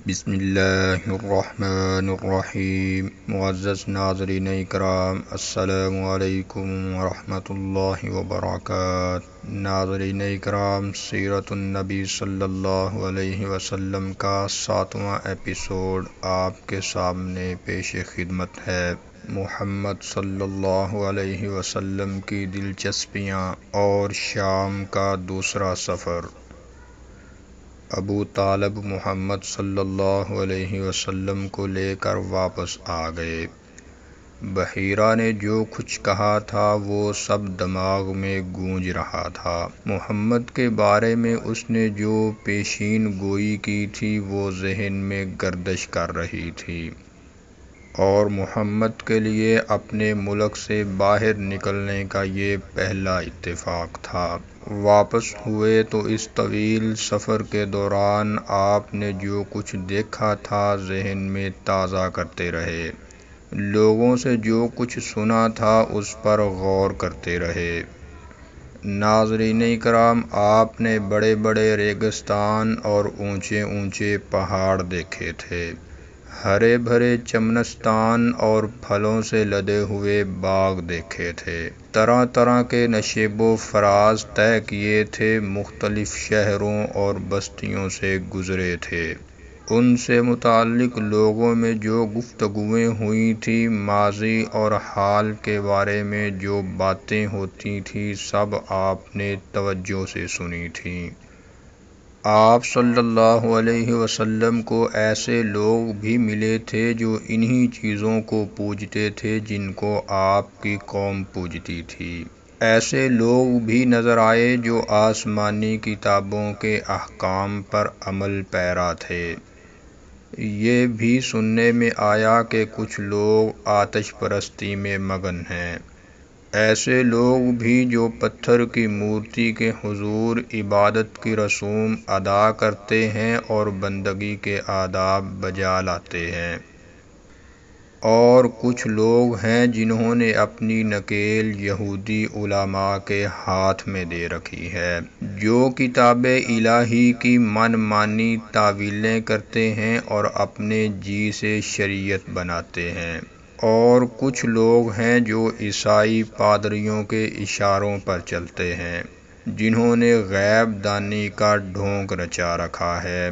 بسم اللہ الرحمن الرحیم۔ معزز ناظرین اکرام، السلام علیکم ورحمۃ اللہ وبرکاتہ۔ ناظرین اکرام، سیرت النبی صلی اللہ علیہ وسلم کا 7واں ایپیسوڈ آپ کے سامنے پیش خدمت ہے۔ محمد صلی اللہ علیہ وسلم کی دلچسپیاں اور شام کا دوسرا سفر۔ ابو طالب محمد صلی اللہ علیہ وسلم کو لے کر واپس آ گئے۔ بحیرہ نے جو کچھ کہا تھا وہ سب دماغ میں گونج رہا تھا۔ محمد کے بارے میں اس نے جو پیشین گوئی کی تھی وہ ذہن میں گردش کر رہی تھی، اور محمد کے لیے اپنے ملک سے باہر نکلنے کا یہ پہلا اتفاق تھا۔ واپس ہوئے تو اس طویل سفر کے دوران آپ نے جو کچھ دیکھا تھا ذہن میں تازہ کرتے رہے، لوگوں سے جو کچھ سنا تھا اس پر غور کرتے رہے۔ ناظرین اکرام، آپ نے بڑے بڑے ریگستان اور اونچے اونچے پہاڑ دیکھے تھے، ہرے بھرے چمنستان اور پھلوں سے لدے ہوئے باغ دیکھے تھے، طرح طرح کے نشیب و فراز طے کیے تھے، مختلف شہروں اور بستیوں سے گزرے تھے۔ ان سے متعلق لوگوں میں جو گفتگویں ہوئی تھیں، ماضی اور حال کے بارے میں جو باتیں ہوتی تھیں، سب آپ نے توجہ سے سنی تھیں۔ آپ صلی اللہ علیہ وسلم کو ایسے لوگ بھی ملے تھے جو انہی چیزوں کو پوجتے تھے جن کو آپ کی قوم پوجتی تھی۔ ایسے لوگ بھی نظر آئے جو آسمانی کتابوں کے احکام پر عمل پیرا تھے۔ یہ بھی سننے میں آیا کہ کچھ لوگ آتش پرستی میں مگن ہیں۔ ایسے لوگ بھی جو پتھر کی مورتی کے حضور عبادت کی رسوم ادا کرتے ہیں اور بندگی کے آداب بجا لاتے ہیں۔ اور کچھ لوگ ہیں جنہوں نے اپنی نکیل یہودی علماء کے ہاتھ میں دے رکھی ہے، جو کتاب الہی کی من مانی تاویلیں کرتے ہیں اور اپنے جی سے شریعت بناتے ہیں۔ اور کچھ لوگ ہیں جو عیسائی پادریوں کے اشاروں پر چلتے ہیں، جنہوں نے غیب دانی کا ڈھونگ رچا رکھا ہے۔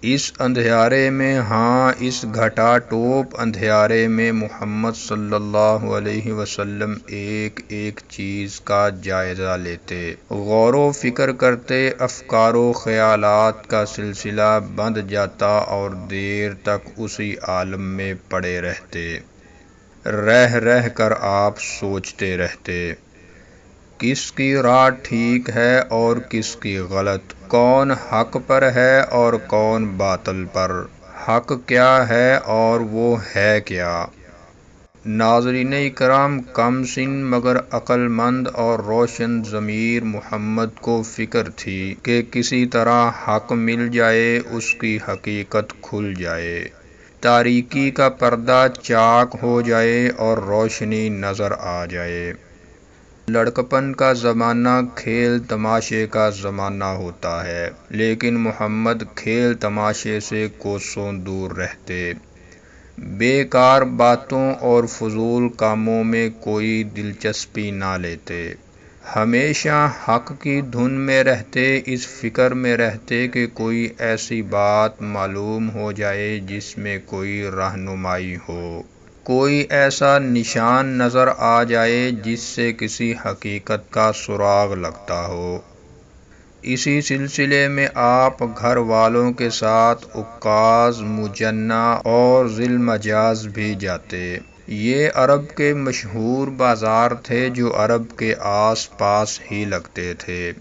اس اندھیارے میں، ہاں اس گھٹا ٹوپ اندھیارے میں، محمد صلی اللہ علیہ وسلم ایک ایک چیز کا جائزہ لیتے، غور و فکر کرتے، افکار و خیالات کا سلسلہ بندھ جاتا اور دیر تک اسی عالم میں پڑے رہتے۔ رہ رہ کر آپ سوچتے رہتے، کس کی راہ ٹھیک ہے اور کس کی غلط، کون حق پر ہے اور کون باطل پر، حق کیا ہے اور وہ ہے کیا۔ ناظرین اکرام، کم سن مگر عقل مند اور روشن ضمیر محمد کو فکر تھی کہ کسی طرح حق مل جائے، اس کی حقیقت کھل جائے، تاریکی کا پردہ چاک ہو جائے اور روشنی نظر آ جائے۔ لڑکپن کا زمانہ کھیل تماشے کا زمانہ ہوتا ہے، لیکن محمد کھیل تماشے سے کوسوں دور رہتے، بیکار باتوں اور فضول کاموں میں کوئی دلچسپی نہ لیتے، ہمیشہ حق کی دھن میں رہتے، اس فکر میں رہتے کہ کوئی ایسی بات معلوم ہو جائے جس میں کوئی رہنمائی ہو، کوئی ایسا نشان نظر آ جائے جس سے کسی حقیقت کا سراغ لگتا ہو۔ اسی سلسلے میں آپ گھر والوں کے ساتھ عکاظ، مجنہ اور ذی المجاز بھی جاتے۔ یہ عرب کے مشہور بازار تھے جو عرب کے آس پاس ہی لگتے تھے،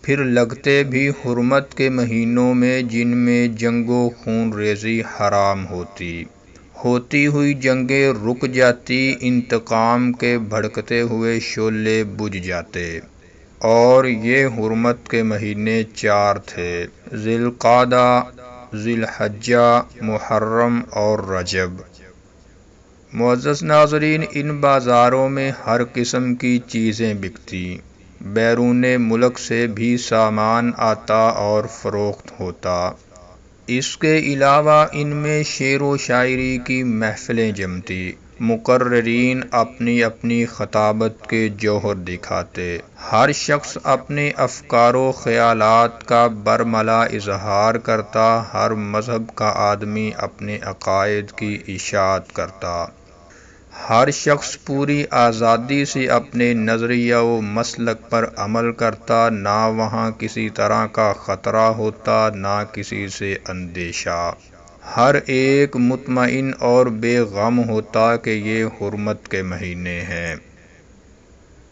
پھر لگتے بھی حرمت کے مہینوں میں جن میں جنگ و خون ریزی حرام ہوتی ہوئی جنگیں رک جاتی، انتقام کے بھڑکتے ہوئے شعلے بجھ جاتے۔ اور یہ حرمت کے مہینے 4 تھے: ذی القعدہ، ذی الحجہ، محرم اور رجب۔ معزز ناظرین، ان بازاروں میں ہر قسم کی چیزیں بکتی، بیرون ملک سے بھی سامان آتا اور فروخت ہوتا۔ اس کے علاوہ ان میں شعر و شاعری کی محفلیں جمتی، مقررین اپنی اپنی خطابت کے جوہر دکھاتے، ہر شخص اپنے افکار و خیالات کا برملا اظہار کرتا، ہر مذہب کا آدمی اپنے عقائد کی اشاعت کرتا، ہر شخص پوری آزادی سے اپنے نظریہ و مسلک پر عمل کرتا، نہ وہاں کسی طرح کا خطرہ ہوتا، نہ کسی سے اندیشہ، ہر ایک مطمئن اور بے غم ہوتا کہ یہ حرمت کے مہینے ہیں۔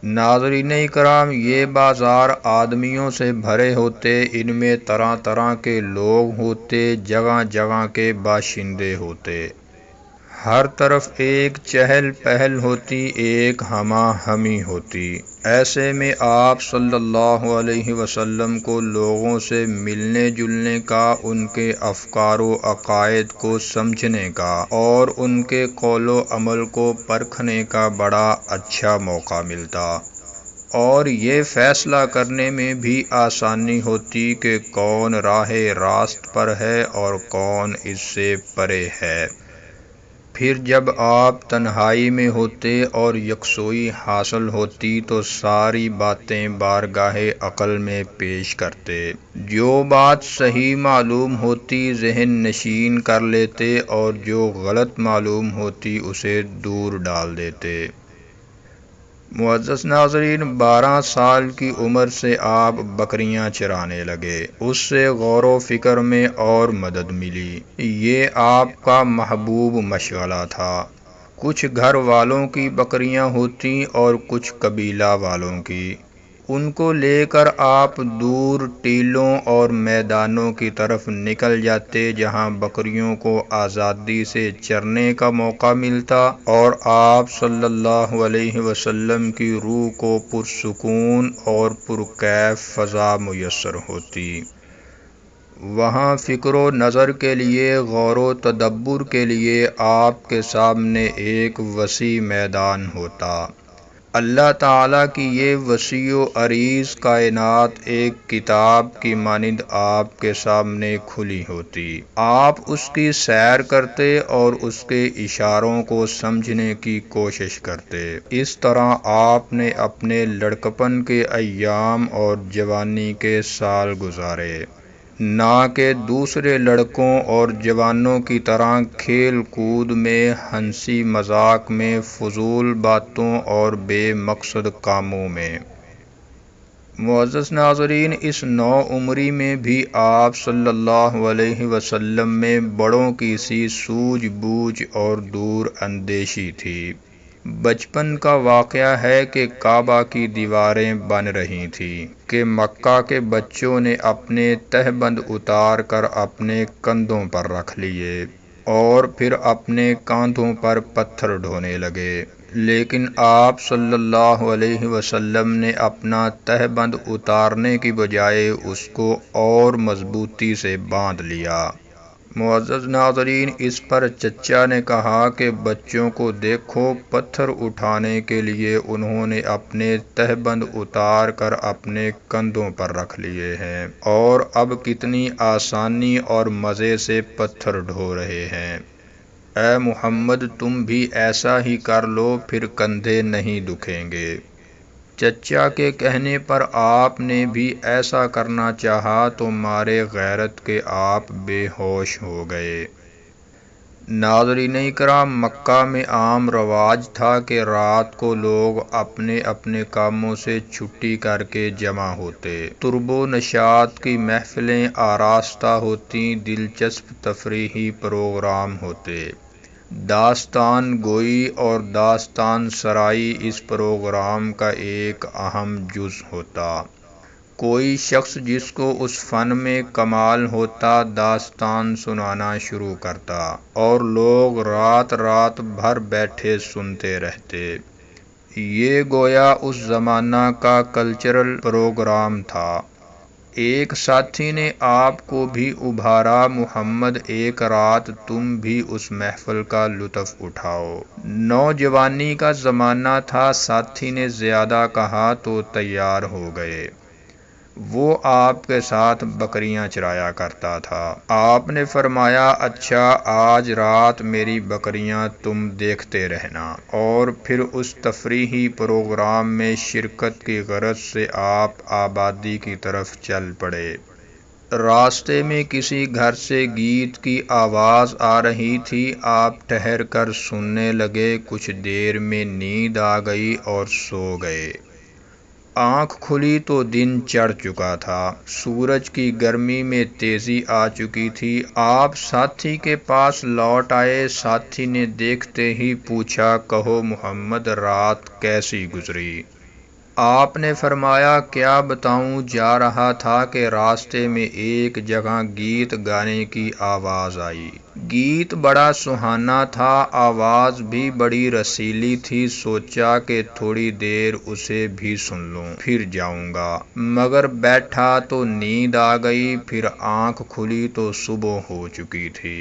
ناظرین کرام، یہ بازار آدمیوں سے بھرے ہوتے، ان میں طرح طرح کے لوگ ہوتے، جگہ جگہ کے باشندے ہوتے، ہر طرف ایک چہل پہل ہوتی، ایک ہمہ ہمی ہوتی۔ ایسے میں آپ صلی اللہ علیہ وسلم کو لوگوں سے ملنے جلنے کا، ان کے افکار و عقائد کو سمجھنے کا اور ان کے قول و عمل کو پرکھنے کا بڑا اچھا موقع ملتا، اور یہ فیصلہ کرنے میں بھی آسانی ہوتی کہ کون راہ راست پر ہے اور کون اس سے پرے ہے۔ پھر جب آپ تنہائی میں ہوتے اور یکسوئی حاصل ہوتی تو ساری باتیں بارگاہ عقل میں پیش کرتے، جو بات صحیح معلوم ہوتی ذہن نشین کر لیتے اور جو غلط معلوم ہوتی اسے دور ڈال دیتے۔ معزز ناظرین، 12 سال کی عمر سے آپ بکریاں چرانے لگے، اس سے غور و فکر میں اور مدد ملی۔ یہ آپ کا محبوب مشغلہ تھا۔ کچھ گھر والوں کی بکریاں ہوتیں اور کچھ قبیلہ والوں کی، ان کو لے کر آپ دور ٹیلوں اور میدانوں کی طرف نکل جاتے جہاں بکریوں کو آزادی سے چرنے کا موقع ملتا اور آپ صلی اللہ علیہ وسلم کی روح کو پرسکون اور پرکیف فضا میسر ہوتی۔ وہاں فکر و نظر کے لیے، غور و تدبر کے لیے آپ کے سامنے ایک وسیع میدان ہوتا۔ اللہ تعالیٰ کی یہ وسیع و عریض کائنات ایک کتاب کی مانند آپ کے سامنے کھلی ہوتی، آپ اس کی سیر کرتے اور اس کے اشاروں کو سمجھنے کی کوشش کرتے۔ اس طرح آپ نے اپنے لڑکپن کے ایام اور جوانی کے سال گزارے، نہ کہ دوسرے لڑکوں اور جوانوں کی طرح کھیل کود میں، ہنسی مذاق میں، فضول باتوں اور بے مقصد کاموں میں۔ معزز ناظرین، اس نو عمری میں بھی آپ صلی اللہ علیہ وسلم میں بڑوں کی سی سوجھ بوجھ اور دور اندیشی تھی۔ بچپن کا واقعہ ہے کہ کعبہ کی دیواریں بن رہی تھیں کہ مکہ کے بچوں نے اپنے تہبند اتار کر اپنے کندھوں پر رکھ لیے اور پھر اپنے کاندھوں پر پتھر ڈھونے لگے، لیکن آپ صلی اللہ علیہ وسلم نے اپنا تہبند اتارنے کی بجائے اس کو اور مضبوطی سے باندھ لیا۔ معزز ناظرین، اس پر چچا نے کہا کہ بچوں کو دیکھو، پتھر اٹھانے کے لیے انہوں نے اپنے تہبند اتار کر اپنے کندھوں پر رکھ لیے ہیں، اور اب کتنی آسانی اور مزے سے پتھر ڈھو رہے ہیں۔ اے محمد، تم بھی ایسا ہی کر لو، پھر کندھے نہیں دکھیں گے۔ چچا کے کہنے پر آپ نے بھی ایسا کرنا چاہا تو مارے غیرت کے آپ بے ہوش ہو گئے۔ ناظرین کرام، مکہ میں عام رواج تھا کہ رات کو لوگ اپنے اپنے کاموں سے چھٹی کر کے جمع ہوتے، طرب و نشاط کی محفلیں آراستہ ہوتیں، دلچسپ تفریحی پروگرام ہوتے، داستان گوئی اور داستان سرائی اس پروگرام کا ایک اہم جز ہوتا۔ کوئی شخص جس کو اس فن میں کمال ہوتا داستان سنانا شروع کرتا اور لوگ رات رات بھر بیٹھے سنتے رہتے۔ یہ گویا اس زمانہ کا کلچرل پروگرام تھا۔ ایک ساتھی نے آپ کو بھی ابھارا، محمد ایک رات تم بھی اس محفل کا لطف اٹھاؤ۔ نوجوانی کا زمانہ تھا، ساتھی نے زیادہ کہا تو تیار ہو گئے۔ وہ آپ کے ساتھ بکریاں چرایا کرتا تھا۔ آپ نے فرمایا اچھا آج رات میری بکریاں تم دیکھتے رہنا، اور پھر اس تفریحی پروگرام میں شرکت کی غرض سے آپ آبادی کی طرف چل پڑے۔ راستے میں کسی گھر سے گیت کی آواز آ رہی تھی، آپ ٹھہر کر سننے لگے، کچھ دیر میں نیند آ گئی اور سو گئے۔ آنکھ کھلی تو دن چڑھ چکا تھا، سورج کی گرمی میں تیزی آ چکی تھی۔ آپ ساتھی کے پاس لوٹ آئے، ساتھی نے دیکھتے ہی پوچھا کہو محمد رات کیسی گزری؟ آپ نے فرمایا کیا بتاؤں، جا رہا تھا کہ راستے میں ایک جگہ گیت گانے کی آواز آئی۔ گیت بڑا سہانا تھا، آواز بھی بڑی رسیلی تھی، سوچا کہ تھوڑی دیر اسے بھی سن لوں پھر جاؤں گا، مگر بیٹھا تو نیند آ گئی، پھر آنکھ کھلی تو صبح ہو چکی تھی۔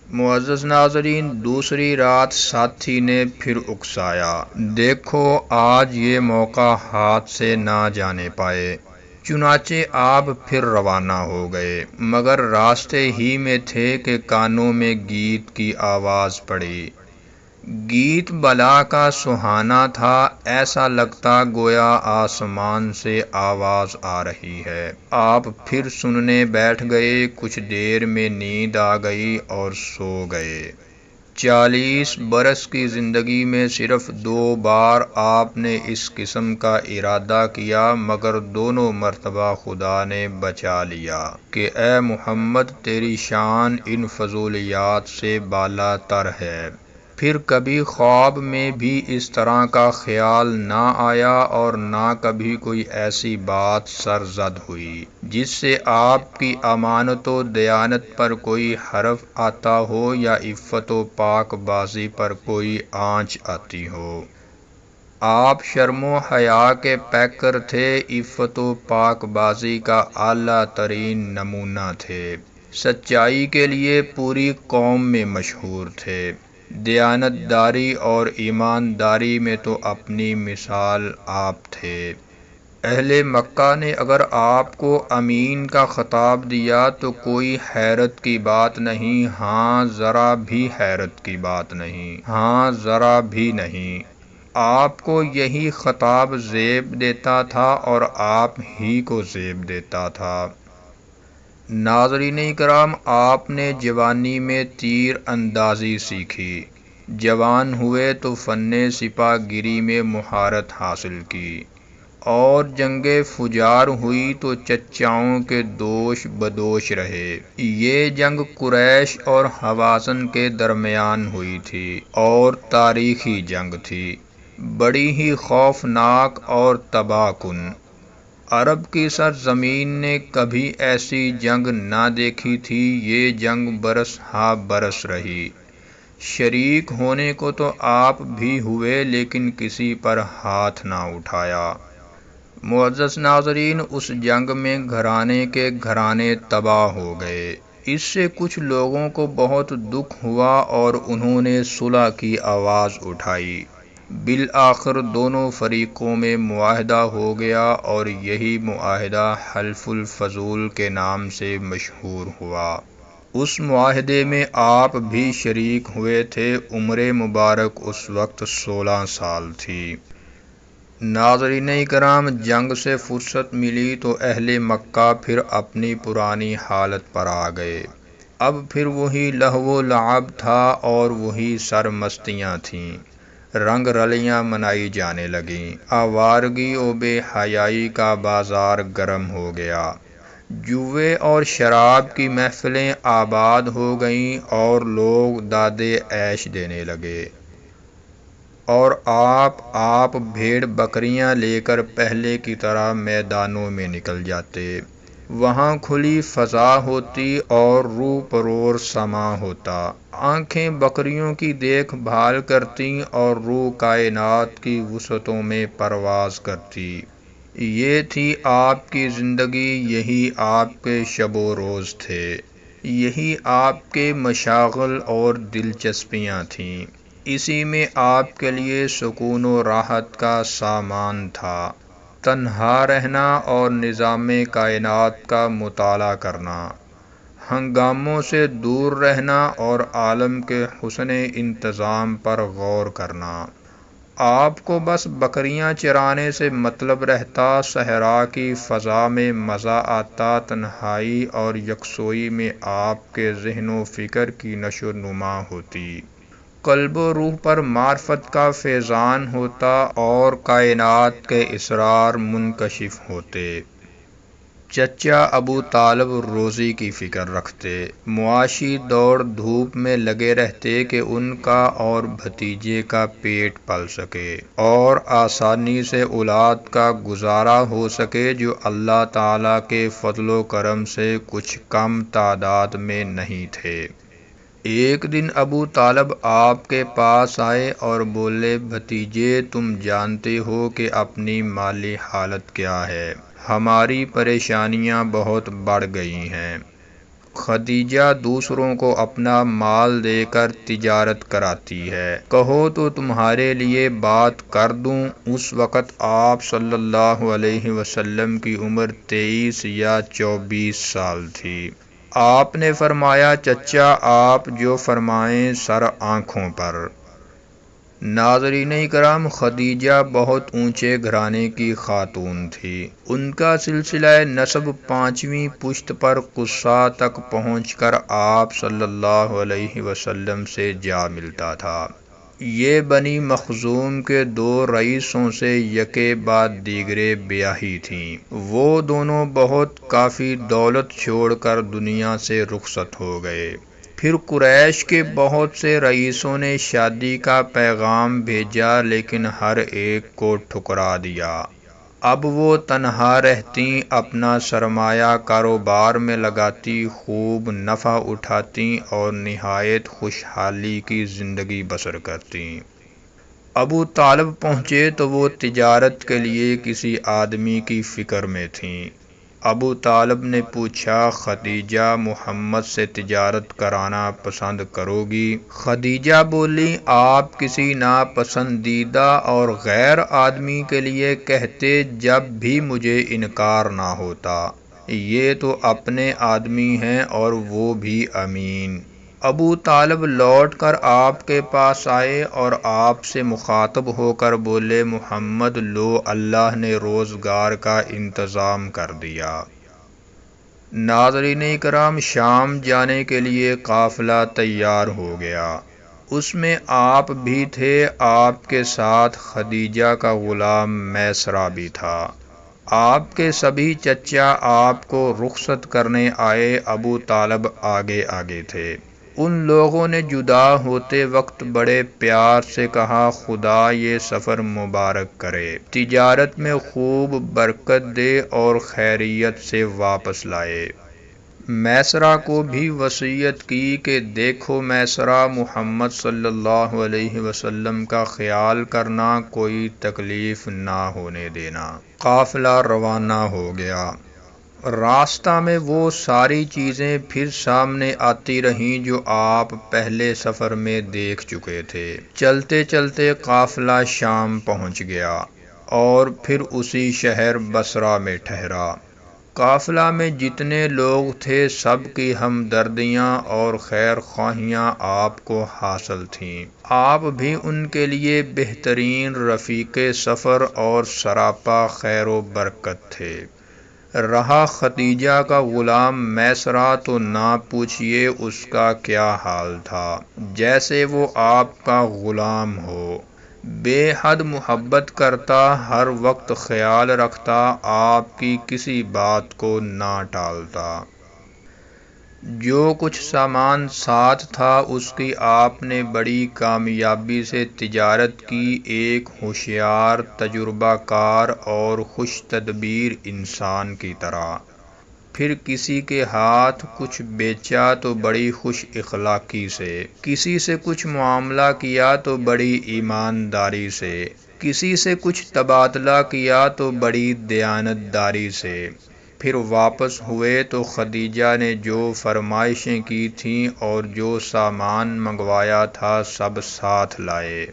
معزز ناظرین، دوسری رات ساتھی نے پھر اکسایا، دیکھو آج یہ موقع ہاتھ سے نہ جانے پائے۔ چنانچہ آپ پھر روانہ ہو گئے، مگر راستے ہی میں تھے کہ کانوں میں گیت کی آواز پڑی۔ گیت بلا کا سہانا تھا، ایسا لگتا گویا آسمان سے آواز آ رہی ہے۔ آپ پھر سننے بیٹھ گئے، کچھ دیر میں نیند آ گئی اور سو گئے۔ 40 برس کی زندگی میں صرف 2 بار آپ نے اس قسم کا ارادہ کیا، مگر دونوں مرتبہ خدا نے بچا لیا کہ اے محمد تیری شان ان فضولیات سے بالا تر ہے۔ پھر کبھی خواب میں بھی اس طرح کا خیال نہ آیا، اور نہ کبھی کوئی ایسی بات سرزد ہوئی جس سے آپ کی امانت و دیانت پر کوئی حرف آتا ہو یا عفت و پاک بازی پر کوئی آنچ آتی ہو۔ آپ شرم و حیا کے پیکر تھے، عفت و پاک بازی کا اعلیٰ ترین نمونہ تھے، سچائی کے لیے پوری قوم میں مشہور تھے، دیانت داری اور ایمانداری میں تو اپنی مثال آپ تھے۔ اہل مکہ نے اگر آپ کو امین کا خطاب دیا تو کوئی حیرت کی بات نہیں، ہاں ذرا بھی حیرت کی بات نہیں، ہاں ذرا بھی نہیں۔ آپ کو یہی خطاب زیب دیتا تھا اور آپ ہی کو زیب دیتا تھا۔ ناظرین کرام، آپ نے جوانی میں تیر اندازی سیکھی، جوان ہوئے تو فن سپاہ گیری میں مہارت حاصل کی، اور جنگ فجار ہوئی تو چچاؤں کے دوش بدوش رہے۔ یہ جنگ قریش اور حوازن کے درمیان ہوئی تھی اور تاریخی جنگ تھی، بڑی ہی خوفناک اور تباہ کن۔ عرب کی سرزمین نے کبھی ایسی جنگ نہ دیکھی تھی، یہ جنگ برس ہا برس رہی۔ شریک ہونے کو تو آپ بھی ہوئے، لیکن کسی پر ہاتھ نہ اٹھایا۔ معزز ناظرین، اس جنگ میں گھرانے کے گھرانے تباہ ہو گئے۔ اس سے کچھ لوگوں کو بہت دکھ ہوا اور انہوں نے صلح کی آواز اٹھائی۔ بالآخر دونوں فریقوں میں معاہدہ ہو گیا، اور یہی معاہدہ حلف الفضول کے نام سے مشہور ہوا۔ اس معاہدے میں آپ بھی شریک ہوئے تھے، عمر مبارک اس وقت 16 سال تھی۔ ناظرین کرام، جنگ سے فرصت ملی تو اہل مکہ پھر اپنی پرانی حالت پر آ گئے۔ اب پھر وہی لہو و لعب تھا اور وہی سرمستیاں تھیں، رنگ رلیاں منائی جانے لگیں، آوارگی و بے حیائی کا بازار گرم ہو گیا، جوئے اور شراب کی محفلیں آباد ہو گئیں اور لوگ دادے عیش دینے لگے۔ اور آپ بھیڑ بکریاں لے کر پہلے کی طرح میدانوں میں نکل جاتے، وہاں کھلی فضا ہوتی اور روح پرور سما ہوتا، آنکھیں بکریوں کی دیکھ بھال کرتیں اور روح کائنات کی وسعتوں میں پرواز کرتی۔ یہ تھی آپ کی زندگی، یہی آپ کے شب و روز تھے، یہی آپ کے مشاغل اور دلچسپیاں تھیں، اسی میں آپ کے لیے سکون و راحت کا سامان تھا۔ تنہا رہنا اور نظام کائنات کا مطالعہ کرنا، ہنگاموں سے دور رہنا اور عالم کے حسن انتظام پر غور کرنا۔ آپ کو بس بکریاں چرانے سے مطلب رہتا، صحرا کی فضا میں مزہ آتا، تنہائی اور یکسوئی میں آپ کے ذہن و فکر کی نشو و نما ہوتی، قلب و روح پر معرفت کا فیضان ہوتا اور کائنات کے اسرار منکشف ہوتے۔ چچا ابو طالب روزی کی فکر رکھتے، معاشی دوڑ دھوپ میں لگے رہتے کہ ان کا اور بھتیجے کا پیٹ پل سکے اور آسانی سے اولاد کا گزارا ہو سکے، جو اللہ تعالیٰ کے فضل و کرم سے کچھ کم تعداد میں نہیں تھے۔ ایک دن ابو طالب آپ کے پاس آئے اور بولے، بھتیجے تم جانتے ہو کہ اپنی مالی حالت کیا ہے، ہماری پریشانیاں بہت بڑھ گئی ہیں۔ خدیجہ دوسروں کو اپنا مال دے کر تجارت کراتی ہے، کہو تو تمہارے لیے بات کر دوں۔ اس وقت آپ صلی اللہ علیہ وسلم کی عمر 23 یا 24 سال تھی۔ آپ نے فرمایا، چچا آپ جو فرمائیں سر آنکھوں پر۔ ناظرین کرام، خدیجہ بہت اونچے گھرانے کی خاتون تھی۔ ان کا سلسلہ نسب 5ویں پشت پر قصہ تک پہنچ کر آپ صلی اللہ علیہ وسلم سے جا ملتا تھا۔ یہ بنی مخزوم کے 2 رئیسوں سے یکے بعد دیگرے بیاہی تھیں۔ وہ دونوں بہت کافی دولت چھوڑ کر دنیا سے رخصت ہو گئے۔ پھر قریش کے بہت سے رئیسوں نے شادی کا پیغام بھیجا، لیکن ہر ایک کو ٹھکرا دیا۔ اب وہ تنہا رہتی، اپنا سرمایہ کاروبار میں لگاتی، خوب نفع اٹھاتی اور نہایت خوشحالی کی زندگی بسر کرتی۔ ابو طالب پہنچے تو وہ تجارت کے لیے کسی آدمی کی فکر میں تھیں۔ ابو طالب نے پوچھا، خدیجہ محمد سے تجارت کرانا پسند کرو گی؟ خدیجہ بولی، آپ کسی ناپسندیدہ اور غیر آدمی کے لیے کہتے جب بھی مجھے انکار نہ ہوتا، یہ تو اپنے آدمی ہیں اور وہ بھی امین۔ ابو طالب لوٹ کر آپ کے پاس آئے اور آپ سے مخاطب ہو کر بولے، محمد لو اللہ نے روزگار کا انتظام کر دیا۔ ناظرین کرام، شام جانے کے لیے قافلہ تیار ہو گیا۔ اس میں آپ بھی تھے، آپ کے ساتھ خدیجہ کا غلام میسرہ بھی تھا۔ آپ کے سبھی چچا آپ کو رخصت کرنے آئے۔ ابو طالب آگے آگے تھے۔ ان لوگوں نے جدا ہوتے وقت بڑے پیار سے کہا، خدا یہ سفر مبارک کرے، تجارت میں خوب برکت دے اور خیریت سے واپس لائے۔ میسرہ کو بھی وصیت کی کہ دیکھو میسرہ، محمد صلی اللہ علیہ وسلم کا خیال کرنا، کوئی تکلیف نہ ہونے دینا۔ قافلہ روانہ ہو گیا۔ راستہ میں وہ ساری چیزیں پھر سامنے آتی رہیں جو آپ پہلے سفر میں دیکھ چکے تھے۔ چلتے چلتے قافلہ شام پہنچ گیا اور پھر اسی شہر بصرہ میں ٹھہرا۔ قافلہ میں جتنے لوگ تھے سب کی ہمدردیاں اور خیر خواہیاں آپ کو حاصل تھیں۔ آپ بھی ان کے لیے بہترین رفیق سفر اور سراپا خیر و برکت تھے۔ رہا خدیجہ کا غلام میسرہ تو نہ پوچھئے اس کا کیا حال تھا، جیسے وہ آپ کا غلام ہو، بے حد محبت کرتا، ہر وقت خیال رکھتا، آپ کی کسی بات کو نہ ٹالتا۔ جو کچھ سامان ساتھ تھا اس کی آپ نے بڑی کامیابی سے تجارت کی، ایک ہوشیار، تجربہ کار اور خوش تدبیر انسان کی طرح۔ پھر کسی کے ہاتھ کچھ بیچا تو بڑی خوش اخلاقی سے، کسی سے کچھ معاملہ کیا تو بڑی ایمانداری سے، کسی سے کچھ تبادلہ کیا تو بڑی دیانت داری سے۔ پھر واپس ہوئے تو خدیجہ نے جو فرمائشیں کی تھیں اور جو سامان منگوایا تھا سب ساتھ لائے۔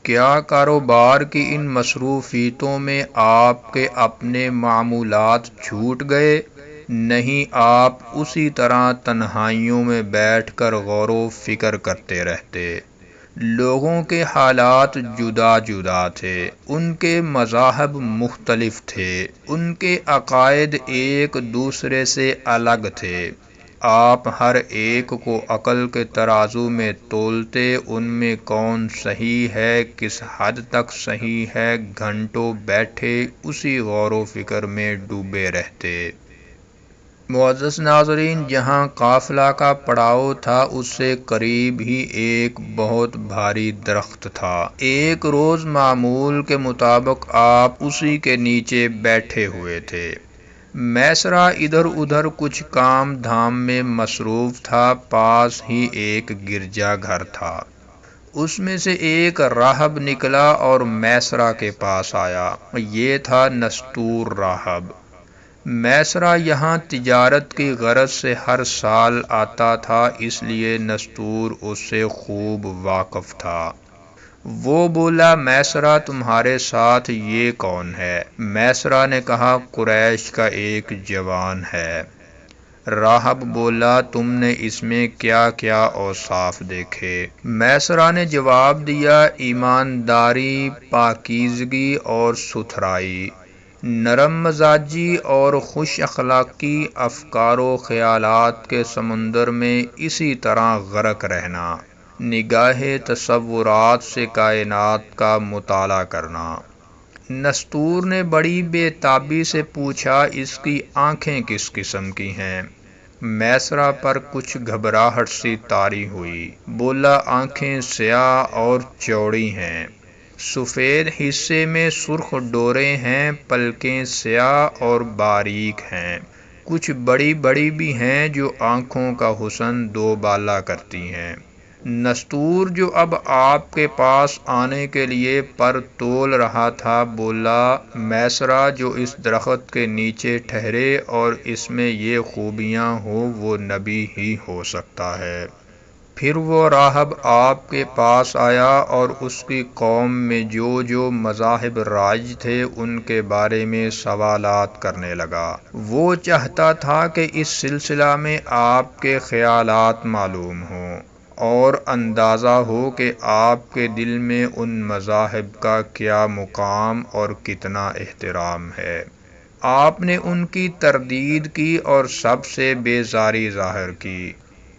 کیا کاروبار کی ان مصروفیتوں میں آپ کے اپنے معمولات چھوٹ گئے؟ نہیں، آپ اسی طرح تنہائیوں میں بیٹھ کر غور و فکر کرتے رہتے۔ لوگوں کے حالات جدا جدا تھے، ان کے مذاہب مختلف تھے، ان کے عقائد ایک دوسرے سے الگ تھے۔ آپ ہر ایک کو عقل کے ترازو میں تولتے، ان میں کون صحیح ہے، کس حد تک صحیح ہے، گھنٹوں بیٹھے اسی غور و فکر میں ڈوبے رہتے۔ معزز ناظرین، جہاں قافلہ کا پڑاؤ تھا اس سے قریب ہی ایک بہت بھاری درخت تھا۔ ایک روز معمول کے مطابق آپ اسی کے نیچے بیٹھے ہوئے تھے۔ میسرہ ادھر ادھر کچھ کام دھام میں مصروف تھا۔ پاس ہی ایک گرجا گھر تھا۔ اس میں سے ایک راہب نکلا اور میسرہ کے پاس آیا۔ یہ تھا نستور راہب۔ میسرہ یہاں تجارت کی غرض سے ہر سال آتا تھا، اس لیے نستور اس سے خوب واقف تھا۔ وہ بولا، میسرہ تمہارے ساتھ یہ کون ہے؟ میسرہ نے کہا، قریش کا ایک جوان ہے۔ راہب بولا، تم نے اس میں کیا کیا اوصاف دیکھے؟ میسرہ نے جواب دیا، ایمانداری، پاکیزگی اور ستھرائی، نرم مزاجی اور خوش اخلاقی، افکار و خیالات کے سمندر میں اسی طرح غرق رہنا، نگاہ تصورات سے کائنات کا مطالعہ کرنا۔ نستور نے بڑی بے تابی سے پوچھا، اس کی آنکھیں کس قسم کی ہیں؟ میسرہ پر کچھ گھبراہٹ سی طاری ہوئی۔ بولا، آنکھیں سیاہ اور چوڑی ہیں، سفید حصے میں سرخ ڈورے ہیں، پلکیں سیاہ اور باریک ہیں، کچھ بڑی بڑی بھی ہیں جو آنکھوں کا حسن دوبالا کرتی ہیں۔ نستور جو اب آپ کے پاس آنے کے لیے پر تول رہا تھا، بولا، میسرہ جو اس درخت کے نیچے ٹھہرے اور اس میں یہ خوبیاں ہوں وہ نبی ہی ہو سکتا ہے۔ پھر وہ راہب آپ کے پاس آیا اور اس کی قوم میں جو جو مذاہب رائج تھے ان کے بارے میں سوالات کرنے لگا۔ وہ چاہتا تھا کہ اس سلسلہ میں آپ کے خیالات معلوم ہوں اور اندازہ ہو کہ آپ کے دل میں ان مذاہب کا کیا مقام اور کتنا احترام ہے۔ آپ نے ان کی تردید کی اور سب سے بیزاری ظاہر کی۔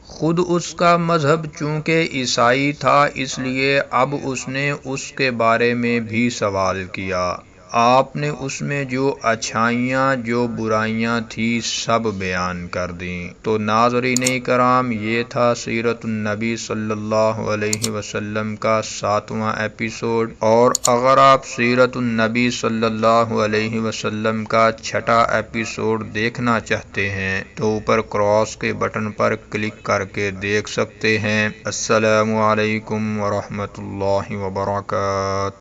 خود اس کا مذہب چونکہ عیسائی تھا، اس لیے اب اس نے اس کے بارے میں بھی سوال کیا۔ آپ نے اس میں جو اچھائیاں جو برائیاں تھیں سب بیان کر دیں۔ تو ناظرین کرام، یہ تھا سیرت النبی صلی اللہ علیہ وسلم کا 7واں ایپیسوڈ، اور اگر آپ سیرت النبی صلی اللہ علیہ وسلم کا 6واں ایپیسوڈ دیکھنا چاہتے ہیں تو اوپر کراس کے بٹن پر کلک کر کے دیکھ سکتے ہیں۔ السلام علیکم ورحمۃ اللہ وبرکاتہ۔